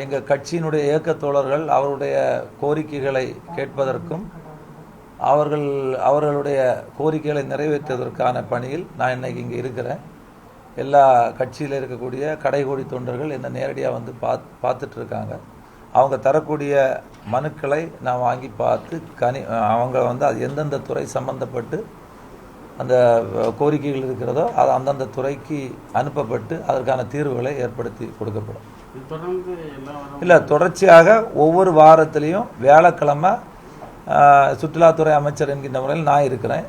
எங்கள் கட்சியினுடைய இயக்கத் தோழர்கள் அவருடைய கோரிக்கைகளை கேட்பதற்கும் அவர்களுடைய கோரிக்கைகளை நிறைவேற்றுவதற்கான பணியில் நான் இன்னைக்கு இங்கே இருக்கிறேன். எல்லா கட்சியில் இருக்கக்கூடிய கடைகோடி தொண்டர்கள் என்னை நேரடியாக வந்து பார்த்துட்டு இருக்காங்க. அவங்க தரக்கூடிய மனுக்களை நான் வாங்கி பார்த்து அவங்க வந்து அது எந்தெந்த துறை சம்பந்தப்பட்டு அந்த கோரிக்கைகள் இருக்கிறதோ அது அந்தந்த துறைக்கு அனுப்பப்பட்டு அதற்கான தீர்வுகளை ஏற்படுத்தி கொடுக்கப்படும். இல்லை, தொடர்ச்சியாக ஒவ்வொரு வாரத்திலையும் வியாழக்கிழமை சுற்றுலாத்துறை அமைச்சர் என்கின்ற முறையில் நான் இருக்கிறேன்.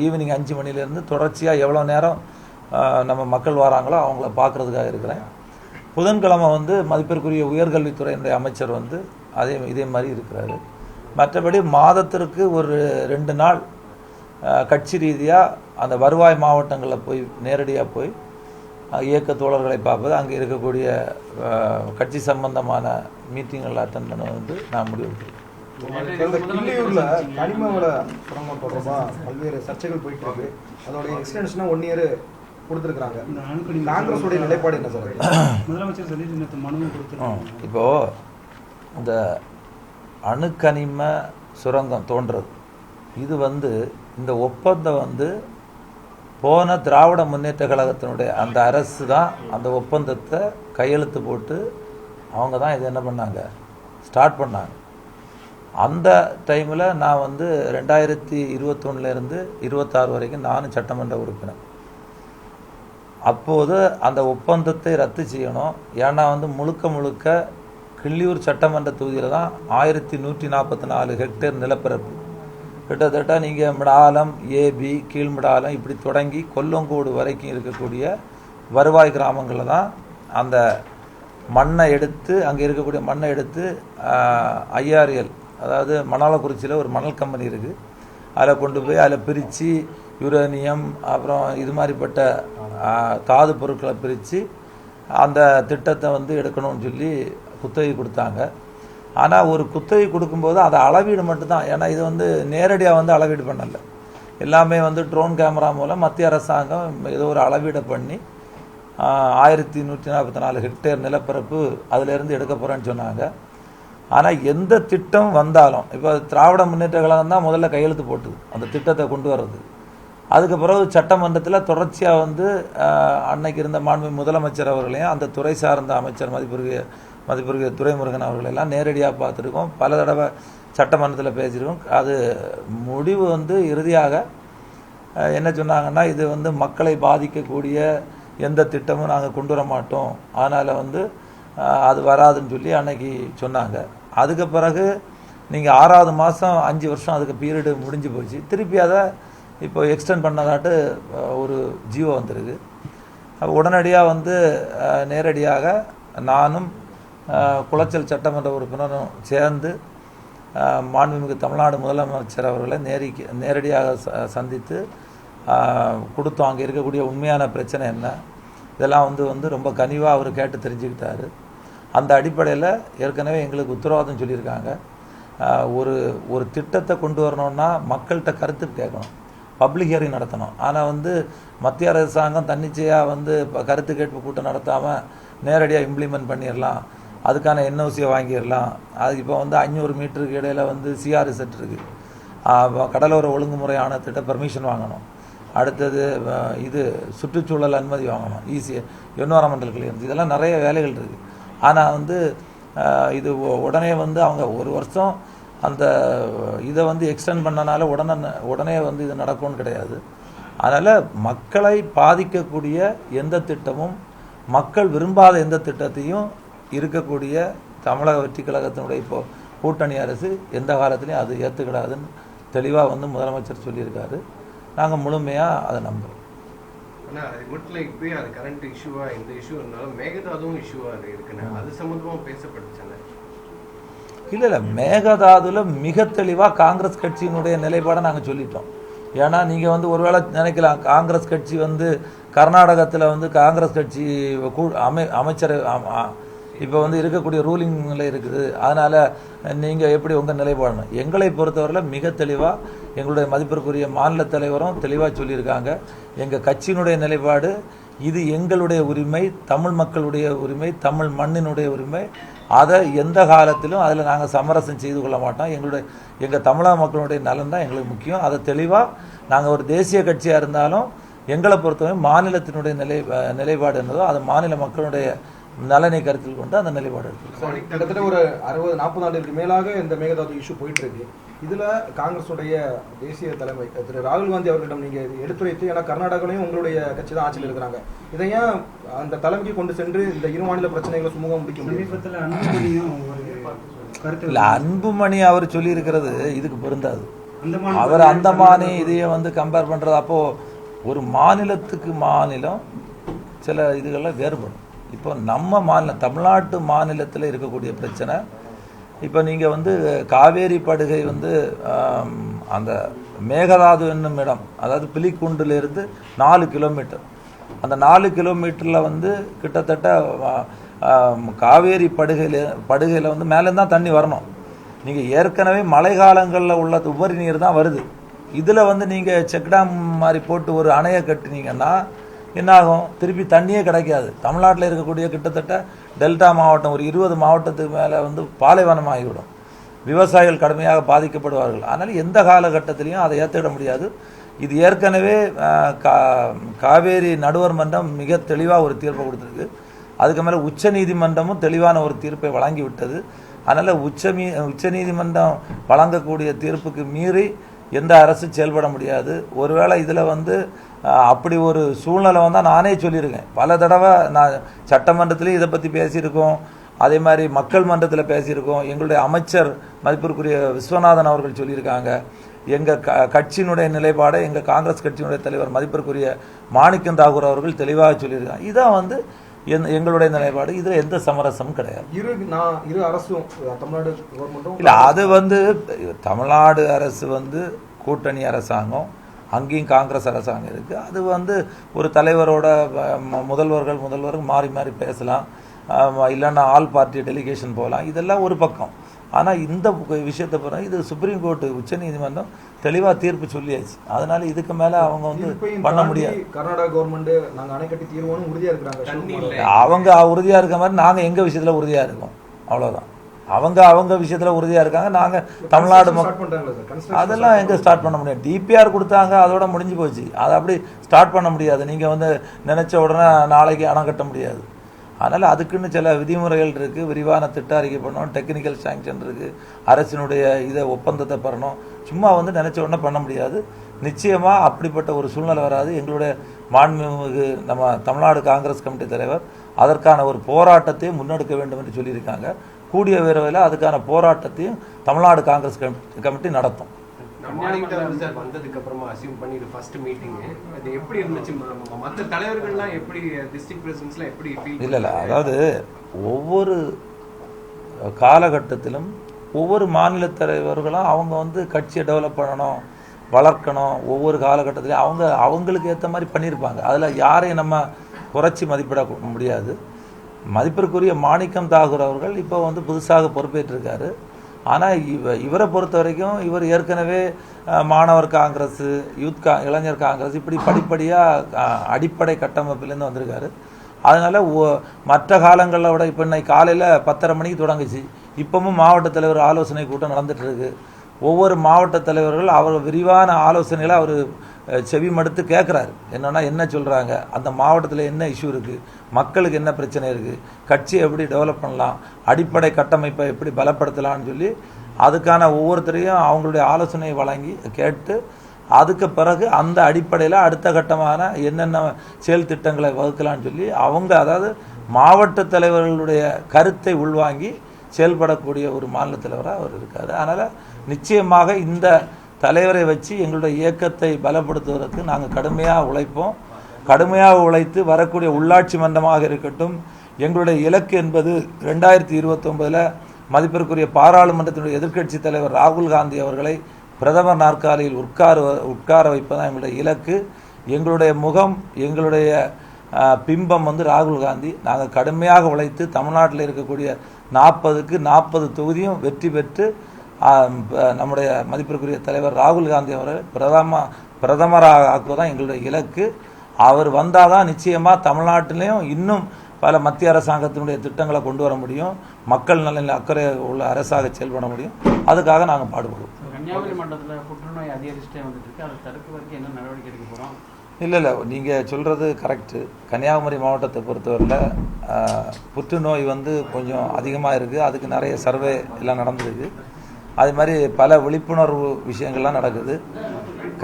ஈவினிங் 5 மணிலேருந்து தொடர்ச்சியாக எவ்வளோ நேரம் நம்ம மக்கள் வராங்களோ அவங்கள பார்க்குறதுக்காக இருக்கிறேன். புதன்கிழமை வந்து மதிப்பிற்குரிய உயர்கல்வித்துறையினுடைய அமைச்சர் வந்து இதே மாதிரி இருக்கிறாரு. மற்றபடி மாதத்திற்கு ஒரு 2 நாள் கட்சி ரீதியாக அந்த வருவாய் மாவட்டங்களில் போய் நேரடியாக போய் இயக்க தோழர்களை பார்ப்பது, அங்கே இருக்கக்கூடிய கட்சி சம்பந்தமான மீட்டிங்கள் அட்டன் பண்ண வந்து நான் முடிவு. கிள்ளியூர்ல கனிம வள சுரங்கம் தொடர்பாக பல்வேறு சர்ச்சைகள் போயிட்டு இருக்கு. அதோடைய எக்ஸ்டென்ஷனா 1 இயர் கொடுத்துருக்காங்க. காங்கிரஸுடைய நிலைப்பாடு என்ன சார்? முதலமைச்சர் சொல்லி மனு கொடுத்துருக்காங்க. இப்போ இந்த அணுக்கனிம சுரங்கம் தோன்றது இது வந்து இந்த ஒப்பந்தம் வந்து போன திராவிட முன்னேற்ற கழகத்தினுடைய அந்த அரசு தான் அந்த ஒப்பந்தத்தை கையெழுத்து போட்டு அவங்க தான் இது என்ன பண்ணாங்க, ஸ்டார்ட் பண்ணாங்க. அந்த டைமில் நான் வந்து 2021 26 வரைக்கும் நானும் சட்டமன்ற உறுப்பினர். அப்போது அந்த ஒப்பந்தத்தை ரத்து செய்யணும். ஏன்னா வந்து முழுக்க கிள்ளியூர் சட்டமன்ற தொகுதியில் தான் 1144 ஹெக்டேர் நிலப்பரப்பு. கிட்டத்தட்ட நீங்கள் மிடாலம், ஏபி, கீழ்மிடாலம் இப்படி தொடங்கி கொல்லங்கோடு வரைக்கும் இருக்கக்கூடிய வருவாய் கிராமங்களில் தான் அந்த மண்ணை எடுத்து, அங்கே இருக்கக்கூடிய மண்ணை எடுத்து IRL, அதாவது மணாலக்குறிச்சியில் ஒரு மணல் கம்பெனி இருக்குது, அதில் கொண்டு போய் அதில் பிரித்து யுரேனியம் அப்புறம் இது மாதிரிப்பட்ட தாது பொருட்களை பிரித்து அந்த திட்டத்தை வந்து எடுக்கணும்னு சொல்லி குத்தகை கொடுத்தாங்க. ஆனால் ஒரு குத்தகை கொடுக்கும்போது அதை அளவீடு மட்டும்தான். ஏன்னா இது வந்து நேரடியாக வந்து அளவீடு பண்ணலை, எல்லாமே வந்து ட்ரோன் கேமரா மூலம் மத்திய அரசாங்கம் ஏதோ ஒரு அளவீடை பண்ணி 1144 ஹெக்டேர் நிலப்பரப்பு அதிலேருந்து எடுக்க போகிறேன்னு சொன்னாங்க. ஆனால் எந்த திட்டம் வந்தாலும், இப்போ திராவிட முன்னேற்ற கழகம் தான் முதல்ல கையெழுத்து போட்டுது அந்த திட்டத்தை கொண்டு வர்றது. அதுக்கு பிறகு சட்டமன்றத்தில் தொடர்ச்சியாக வந்து அன்னைக்கு இருந்த மாண்பு முதலமைச்சர் அவர்களையும் அந்த துறை சார்ந்த அமைச்சர் மதிப்பிற்கு துரைமுருகன் அவர்களெல்லாம் நேரடியாக பார்த்துருக்கோம். பல தடவை சட்டமன்றத்தில் பேசியிருக்கோம். அது முடிவு வந்து இறுதியாக என்ன சொன்னாங்கன்னா, இது வந்து மக்களை பாதிக்கக்கூடிய எந்த திட்டமும் நாங்கள் கொண்டு வர மாட்டோம், அதனால் வந்து அது வராதுன்னு சொல்லி அன்னைக்கு சொன்னாங்க. அதுக்கு பிறகு நீங்கள் 6வது மாதம் 5 வருஷம் அதுக்கு பீரியடு முடிஞ்சு போச்சு. திருப்பி அதை இப்போ எக்ஸ்டெண்ட் பண்ணதாட்டு ஒரு ஜியோ வந்திருக்கு. உடனடியாக வந்து நேரடியாக நானும் குளச்சல் சட்டமன்ற உறுப்பினரும் சேர்ந்து மாண்புமிகு தமிழ்நாடு முதலமைச்சர் அவர்களை நேரடியாக சந்தித்து கொடுத்தோம். அங்கே இருக்கக்கூடிய உண்மையான பிரச்சனை என்ன, இதெல்லாம் வந்து ரொம்ப கனிவாக அவர் கேட்டு தெரிஞ்சுக்கிட்டாரு. அந்த அடிப்படையில் ஏற்கனவே எங்களுக்கு உத்தரவாதம் சொல்லியிருக்காங்க. ஒரு திட்டத்தை கொண்டு வரணும்னா மக்கள்கிட்ட கருத்து கேட்கணும், பப்ளிக் ஹியரிங் நடத்தணும். ஆனால் வந்து மத்திய அரசாங்கம் தன்னிச்சையாக வந்து கருத்து கேட்பு கூட்டம் நடத்தாமல் நேரடியாக இம்ப்ளிமெண்ட் பண்ணிடலாம், அதுக்கான NOCயை வாங்கிடலாம். அது இப்போ வந்து 500 மீட்டருக்கு இடையில் வந்து CR செட் இருக்குது, கடலோர ஒழுங்குமுறை ஆணையத்திட்ட பெர்மிஷன் வாங்கணும், அடுத்தது இது சுற்றுச்சூழல் அனுமதி வாங்கணும், என்வரான்மெண்டல் கிளியரன்ஸ், இதெல்லாம் நிறைய வேலைகள் இருக்குது. ஆனால் வந்து இது உடனே வந்து அவங்க 1 வருஷம் அந்த இதை வந்து எக்ஸ்டெண்ட் பண்ணனால உடனே வந்து இது நடக்கும்னு கிடையாது. அதனால் மக்களை பாதிக்கக்கூடிய எந்த திட்டமும், மக்கள் விரும்பாத எந்த திட்டத்தையும் இருக்கக்கூடிய தமிழக வெற்றி கழகத்தினுடைய இப்போ கூட்டணி அரசு எந்த காலத்திலையும் அது ஏற்றுக்கிடாதுன்னு தெளிவாக வந்து முதலமைச்சர் சொல்லியிருக்காரு. நாங்கள் முழுமையாக அதை நம்புகிறோம். ஆனால் அது மட்டும் இப்போ அது கரண்ட் இஷ்யூவாக இந்த இஷ்யூ இருந்தாலும் மேகதாதுவும் இஷ்யூவாக இருக்குன்னு அது சம்மந்தமாக பேசப்பட்டுச்சானே? இல்லை, மேகதாதுல மிக தெளிவாக காங்கிரஸ் கட்சியினுடைய நிலைப்பாடை நாங்கள் சொல்லிட்டோம். ஏன்னா நீங்கள் வந்து ஒருவேளை நினைக்கலாம், காங்கிரஸ் கட்சி வந்து கர்நாடகத்தில் வந்து காங்கிரஸ் கட்சி அமைச்சர் இப்போ வந்து இருக்கக்கூடிய ரூலிங்கில் இருக்குது, அதனால் நீங்கள் எப்படி உங்கள் நிலைப்பாடு? எங்களை பொறுத்தவரையில் மிக தெளிவாக எங்களுடைய மதிப்பிற்குரிய மாநில தலைவரும் தெளிவாக சொல்லியிருக்காங்க. எங்கள் கட்சியினுடைய நிலைப்பாடு இது எங்களுடைய உரிமை, தமிழ் மக்களுடைய உரிமை, தமிழ் மண்ணினுடைய உரிமை. அதை எந்த காலத்திலும் அதில் நாங்கள் சமரசம் செய்து கொள்ள மாட்டோம். எங்கள் தமிழக மக்களுடைய நலன் தான் எங்களுக்கு முக்கியம். அதை தெளிவாக நாங்கள் ஒரு தேசிய கட்சியாக இருந்தாலும் எங்களை பொறுத்தவரை மாநிலத்தினுடைய நிலைப்பாடு என்னதோ அது மாநில மக்களுடைய நலனை கருத்தில் கொண்டு அந்த நிலைப்பாடு எடுத்துருக்கோம். கிட்டத்தட்ட ஒரு 60-40 ஆண்டுகளுக்கு மேலாக இந்த மேகதாது இஷ்யூ போயிட்டு இருக்கு. இதுல காங்கிரஸுடைய தேசிய தலைமை திரு ராகுல் காந்தி அவர்களிடம் நீங்க எடுத்துரைத்து, ஏன்னா கர்நாடகாலையும் உங்களுடைய கட்சி தான் ஆட்சியில் இருக்கிறாங்க, இதை ஏன் அந்த தலைமைக்கு கொண்டு சென்று இந்த இரு மாநில பிரச்சனைகளை சுமூகம் முடிக்க முடியும்? இல்ல, அன்புமணி அவர் சொல்லி இருக்கிறது இதுக்கு பொருந்தாது. அவர் அந்தமானி இதையே வந்து கம்பேர் பண்றது. அப்போ ஒரு மாநிலத்துக்கு மாநிலம் சில இதுகள்லாம் வேறுபடும். இப்போ நம்ம மாநிலம் தமிழ்நாட்டு மாநிலத்தில் இருக்கக்கூடிய பிரச்சனை, இப்போ நீங்கள் வந்து காவேரி படுகை வந்து அந்த மேகதாது என்னும் இடம், அதாவது பிலிக்குண்டிலிருந்து 4 கிலோமீட்டர், அந்த 4 கிலோமீட்டரில் வந்து கிட்டத்தட்ட காவேரி படுகையில் வந்து மேலேருந்து தான் தண்ணி வரணும். நீங்கள் ஏற்கனவே மழை காலங்களில் உள்ள உபரி நீர் தான் வருது. இதில் வந்து நீங்கள் செக் டேம் மாதிரி போட்டு ஒரு அணையை கட்டினீங்கன்னா என்னாகும்? திருப்பி தண்ணியே கிடைக்காது. தமிழ்நாட்டில் இருக்கக்கூடிய கிட்டத்தட்ட டெல்டா மாவட்டம் ஒரு 20 மாவட்டத்துக்கு மேலே வந்து பாலைவனமாகிவிடும். விவசாயிகள் கடுமையாக பாதிக்கப்படுவார்கள். அதனால் எந்த காலகட்டத்திலையும் அதை ஏற்றுக்கிட முடியாது. இது ஏற்கனவே காவேரி நடுவர் மன்றம் மிக தெளிவாக ஒரு தீர்ப்பை கொடுத்துருக்கு. அதுக்கு மேலே உச்ச நீதிமன்றமும் தெளிவான ஒரு தீர்ப்பை வழங்கிவிட்டது. அதனால் உச்ச நீதிமன்றம் வழங்கக்கூடிய தீர்ப்புக்கு மீறி எந்த அரசு செயல்பட முடியாது. ஒருவேளை இதில் வந்து அப்படி ஒரு சூழ்நிலை வந்தால் நானே சொல்லியிருக்கேன். பல தடவை நான் சட்டமன்றத்திலையும் இதை பற்றி பேசியிருக்கோம், அதே மாதிரி மக்கள் மன்றத்தில் பேசியிருக்கோம். எங்களுடைய அமைச்சர் மதிப்பிற்குரிய விஸ்வநாதன் அவர்கள் சொல்லியிருக்காங்க. எங்கள் கட்சியினுடைய நிலைப்பாடை எங்கள் காங்கிரஸ் கட்சியினுடைய தலைவர் மதிப்பிற்குரிய மாணிக்கம் தாகூர் அவர்கள் தெளிவாக சொல்லியிருக்காங்க. இதான் வந்து எங்களுடைய நிலைப்பாடு. இதில் எந்த சமரசமும் கிடையாது. இரு அரசும் தமிழ்நாடு கவர்மெண்ட்டும் இல்லை, அது வந்து தமிழ்நாடு அரசு வந்து கூட்டணி அரசாங்கம், அங்கேயும் காங்கிரஸ் அரசாங்கம் இருக்குது. அது வந்து ஒரு தலைவரோட முதல்வர்கள் மாறி மாறி பேசலாம், இல்லைன்னா ஆல் பார்ட்டி டெலிகேஷன் போகலாம், இதெல்லாம் ஒரு பக்கம். ஆனால் இந்த விஷயத்தை பிறகு இது சுப்ரீம் கோர்ட்டு உச்ச நீதிமன்றம் தெளிவாக தீர்ப்பு சொல்லியாச்சு. அதனால இதுக்கு மேலே அவங்க வந்து பண்ண முடியாது. கர்நாடகா கவர்மெண்ட் நாங்கள் அணை கட்டி தீர்வோன்னு உறுதியாக இருக்கிறாங்க. அவங்க உறுதியாக இருக்க மாதிரி நாங்கள் எங்கள் விஷயத்தில் உறுதியாக இருக்கோம், அவ்வளோதான். அவங்க விஷயத்தில் உறுதியாக இருக்காங்க. நாங்கள் தமிழ்நாடு அதெல்லாம் எங்கே ஸ்டார்ட் பண்ண முடியாது. டிபிஆர் கொடுத்தாங்க, அதோட முடிஞ்சு போச்சு. அதை அப்படி ஸ்டார்ட் பண்ண முடியாது. நீங்கள் வந்து நினச்ச உடனே நாளைக்கு அணை கட்ட முடியாது. அதனால் அதுக்குன்னு சில விதிமுறைகள் இருக்குது. விரிவான திட்ட அறிக்கை பண்ணணும், டெக்னிக்கல் சாங்ஷன் இருக்குது, அரசினுடைய இதை ஒப்பந்தத்தை பெறணும். சும்மா வந்து நினச்ச உடனே பண்ண முடியாது. நிச்சயமாக அப்படிப்பட்ட ஒரு சூழ்நிலை வராது. எங்களுடைய மாண்புமிகு நம்ம தமிழ்நாடு காங்கிரஸ் கமிட்டி தலைவர் அதற்கான ஒரு போராட்டத்தையும் முன்னெடுக்க வேண்டும் என்று சொல்லியிருக்காங்க. கூடிய விரைவில் அதுக்கான போராட்டத்தையும் தமிழ்நாடு காங்கிரஸ் கமிட்டி நடத்தும். வந்ததுக்கு அப்புறமா அசியூம் பண்ணி இது ஃபர்ஸ்ட் மீட்டிங், அது எப்படி இருந்துச்சு? மற்ற தலைவர்கள்லாம் எப்படி, டிஸ்ட்ரிக்ட் பிரசிடென்ட்ஸ்லாம் எப்படி ஃபீல்? இல்லை, அதாவது ஒவ்வொரு காலகட்டத்திலும் ஒவ்வொரு மாநில தலைவர்களும் அவங்க வந்து கட்சியை டெவலப் பண்ணணும், வளர்க்கணும். ஒவ்வொரு காலகட்டத்திலையும் அவங்களுக்கு ஏற்ற மாதிரி பண்ணியிருப்பாங்க. அதில் யாரையும் நம்ம குறைச்சி மதிப்பிட முடியாது. மதிப்பிற்குரிய மாணிக்கம் தாகூர் அவர்கள் இப்போ வந்து புதுசாக பொறுப்பேற்றிருக்காரு. ஆனால் இவரை பொறுத்த வரைக்கும் இவர் ஏற்கனவே மாணவர் காங்கிரஸ், இளைஞர் காங்கிரஸ், இப்படி படிப்படியாக அடிப்படை கட்டமைப்பிலேருந்து வந்திருக்காரு. அதனால் மற்ற காலங்களில் விட இப்போ இன்னைக்கு காலையில் 10:30 மணிக்கு தொடங்குச்சு. இப்போவும் மாவட்ட தலைவர் ஆலோசனை கூட்டம் நடந்துகிட்ருக்கு. ஒவ்வொரு மாவட்ட தலைவர்கள் அவர் விரிவான ஆலோசனைகளை அவர் செவி மடுத்து கேட்குறாரு. என்னென்னா என்ன சொல்கிறாங்க, அந்த மாவட்டத்தில் என்ன இஷ்யூ இருக்குது, மக்களுக்கு என்ன பிரச்சனை இருக்குது, கட்சியை எப்படி டெவலப் பண்ணலாம், அடிப்படை கட்டமைப்பை எப்படி பலப்படுத்தலாம்னு சொல்லி அதுக்கான ஒவ்வொருத்தரையும் அவங்களுடைய ஆலோசனை வழங்கி கேட்டு அதுக்கு பிறகு அந்த அடிப்படையில் அடுத்த கட்டமான என்னென்ன செயல் திட்டங்களை வகுக்கலான்னு சொல்லி அவங்க, அதாவது மாவட்ட தலைவர்களுடைய கருத்தை உள்வாங்கி செயல்படக்கூடிய ஒரு மாநில தலைவராக அவர் இருக்கார். அதனால் நிச்சயமாக இந்த தலைவரை வச்சு எங்களுடைய இயக்கத்தை பலப்படுத்துவதற்கு நாங்கள் கடுமையாக உழைப்போம். கடுமையாக உழைத்து வரக்கூடிய உள்ளாட்சி மன்றமாக இருக்கட்டும், எங்களுடைய இலக்கு என்பது 2029 மதிப்பிற்குரிய பாராளுமன்றத்தினுடைய எதிர்க்கட்சி தலைவர் ராகுல் காந்தி அவர்களை பிரதமர் நாற்காலியில் உட்கார வைப்பதுதான் எங்களுடைய இலக்கு. எங்களுடைய முகம், எங்களுடைய பிம்பம் வந்து ராகுல் காந்தி. நாங்கள் கடுமையாக உழைத்து தமிழ்நாட்டில் இருக்கக்கூடிய 40க்கு 40 தொகுதியும் வெற்றி பெற்று நம்முடைய மதிப்பிற்குரிய தலைவர் ராகுல் காந்தி அவர்கள் பிரதமராக ஆக்குவதுதான் எங்களுடைய இலக்கு. அவர் வந்தால் தான் நிச்சயமாக தமிழ்நாட்டிலையும் இன்னும் பல மத்திய அரசாங்கத்தினுடைய திட்டங்களை கொண்டு வர முடியும், மக்கள் நலனில் அக்கறை உள்ள அரசாக செயல்பட முடியும். அதுக்காக நாங்கள் பாடுபடுவோம். கன்னியாகுமரி மண்டலத்தில் புற்றுநோய் அதிகரிச்சுட்டே வந்துட்டு இருக்கு, அதை தடுக்கிறதுக்கு என்ன நடவடிக்கை எடுக்க போகிறோம்? இல்லை நீங்கள் சொல்கிறது கரெக்டு. கன்னியாகுமரி மாவட்டத்தை பொறுத்தவரையில் புற்றுநோய் வந்து கொஞ்சம் அதிகமாக இருக்குது. அதுக்கு நிறைய சர்வே எல்லாம் நடந்திருக்கு. அது மாதிரி பல விழிப்புணர்வு விஷயங்கள்லாம் நடக்குது.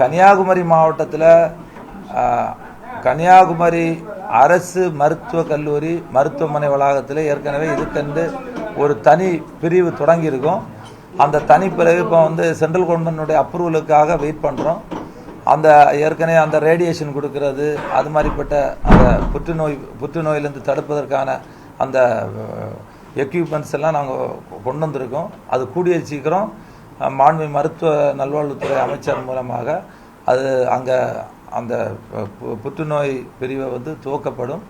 கன்னியாகுமரி மாவட்டத்தில் கன்னியாகுமரி அரசு மருத்துவக் கல்லூரி மருத்துவமனை வளாகத்தில் ஏற்கனவே இதுக்கென்று ஒரு தனி பிரிவு தொடங்கியிருக்கோம். அந்த தனி பிரிவு இப்போ வந்து சென்ட்ரல் கவர்மெண்ட்டுடைய அப்ரூவலுக்காக வெயிட் பண்ணுறோம். அந்த ஏற்கனவே அந்த ரேடியேஷன் கொடுக்கறது, அது மாதிரிப்பட்ட அந்த புற்றுநோயிலேருந்து தடுப்பதற்கான அந்த எக்யூப்மெண்ட்ஸ் எல்லாம் நாங்கள் கொண்டு வந்திருக்கோம். அது கூடிய சீக்கிரம் மாண்பு மருத்துவ நல்வாழ்வுத்துறை அமைச்சர் மூலமாக அது அங்கே அந்த புற்றுநோய் பிரிவை வந்து துவக்கப்படும்.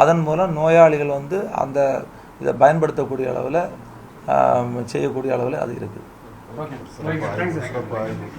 அதன் மூலம் நோயாளிகள் வந்து அந்த இதை பயன்படுத்தக்கூடிய அளவில் செய்யக்கூடிய அளவில் அது இருக்குது. ஓகே.